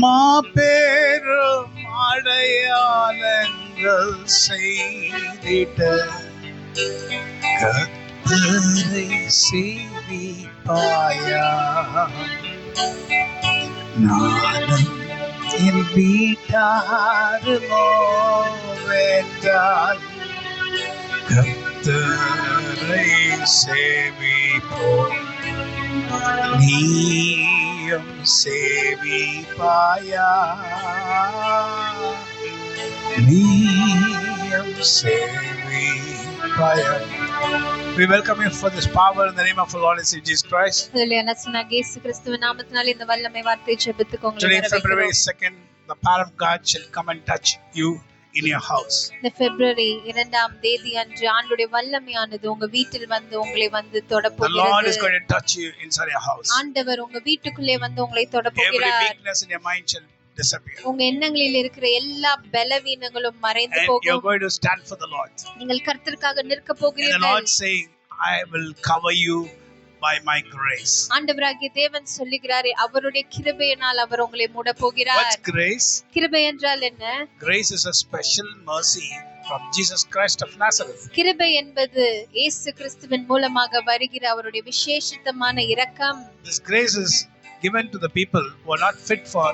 மாபெரும் அடையாளங்கள் செய்திட கர்த்தரை சேவிப்பாயா. நானும் என் வீட்டாருமோ வென்றால் கர்த்தரை சேவிப்போம். நீயும் சேவிப்பாயா, நீயும் சேவிப்பாயா. We welcome you for this power in the name of our Lord and Savior Jesus Christ. Today, February 2nd, the power of God shall come and touch you in your house. இந்த February 2ஆம் தேதி அன்று ஆண்டவருடைய வல்லமையானது உங்க வீட்டில் வந்து உங்களை வந்து தொட போகிறது. The Lord is going to touch you inside your house. ஆண்டவர் உங்க வீட்டுக்குள்ளே வந்து உங்களை தொட போகிறார். Every weakness in your mind shall disappear. உங்க எண்ணங்களில் இருக்கிற எல்லா பலவீனங்களும் மறைந்து போகும். You are going to stand for the Lord. நீங்கள் கர்த்தருக்காக நிற்க போகிறீர்கள். The Lord saying, I will cover you by my grace. ஆண்டவராகிய தேவன் சொல்லுகிறாரே அவருடைய கிருபையினால் அவர் உங்களை மூட போகிறார். What's grace? கிருபை என்றால் என்ன? Grace is a special mercy from Jesus Christ of Nazareth. கிருபை என்பது இயேசு கிறிஸ்துவின் மூலமாக வருகிற அவருடைய விசேஷித்தமான இரக்கம். This grace is given to the people who are not fit for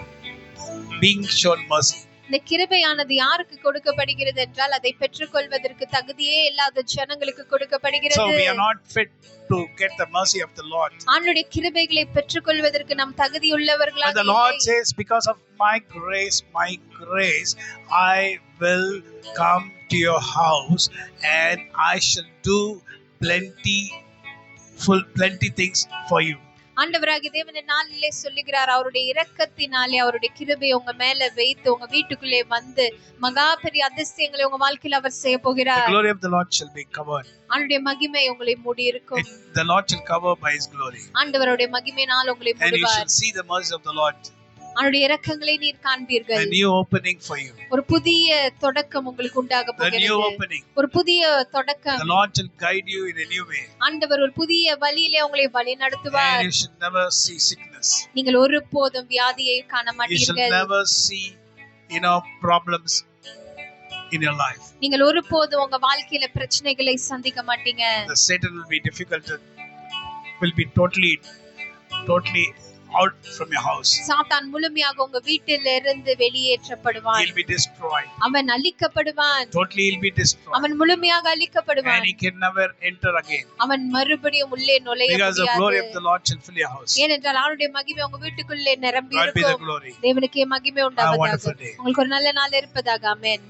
being shown mercy. இந்த கிருபையானது யாருக்கு கொடுக்கப்படுகிறது என்றால் அதை பெற்றுக்கொள்வதற்கு தகுதியே இல்லாத ஜனங்களுக்கு கொடுக்கப்படுகிறது. So we are not fit to get the mercy of the Lord. ஆண்டவருடைய கிருபைகளை பெற்றுக்கொள்வதற்கு நாம் தகுதியுள்ளவர்களாக இல்லை. The Lord says, because of my grace I will come to your house and I shall do plenty things for you. ஆண்டவராகிய தேவன் நாளிலே சொல்லுகிறார் அவருடைய இரக்கத்தினாலே அவருடைய கிருபை உங்க மேல வைத்து உங்க வீட்டுக்குள்ளே வந்து மகா பெரிய அதிசயங்களை உங்க வாழ்க்கையில அவர் செய்ய போகிறார். The glory of the Lord shall be covered. ஆண்டவருடைய மகிமை உங்களை மூடி இருக்கும். The Lord shall cover by his glory. ஆண்டவருடைய மகிமையினால் உங்களை மூடுவார். And you shall see the mercy of the Lord. அவருடைய இரக்கங்களை நீர் காண்பீர்கள். A new opening for you. ஒரு புதிய தொடக்கம் உங்களுக்கு உண்டாக போகிறது. A new opening. ஒரு புதிய தொடக்கம். The Lord shall guide you in a new way. ஆண்டவர் ஒரு புதிய வழியிலே உங்களை வழி நடத்துவார். And you shall never see sickness. நீங்கள் ஒருபோதும் வியாதியை காண மாட்டீர்கள். You shall never see problems in your life. நீங்கள் ஒருபோதும் உங்க வாழ்க்கையில பிரச்சனைகளை சந்திக்க மாட்டீங்க. The Satan will be difficult, will be totally out from your house. சாத்தான் முழுமையாக உங்க வீட்டில இருந்து வெளியேற்றப்படுவான். He'll be destroyed. அவன் அழிக்கப்படுவான். Totally he'll be destroyed. அவன் முழுமையாக அழிக்கப்படுவான். And he can never enter again. அவன் மறுபடியும் உள்ளே நுழைய முடியாது. Because the glory of the Lord shall fill your house. ஏனென்றால் அவருடைய மகிமை உங்க வீட்டுக்குள்ளே நிரம்பி இருக்கும். தேவனுக்கே மகிமை உண்டாவதாக. உங்களுக்கு ஒரு நல்ல நாள் இருப்பதாக. ஆமென்.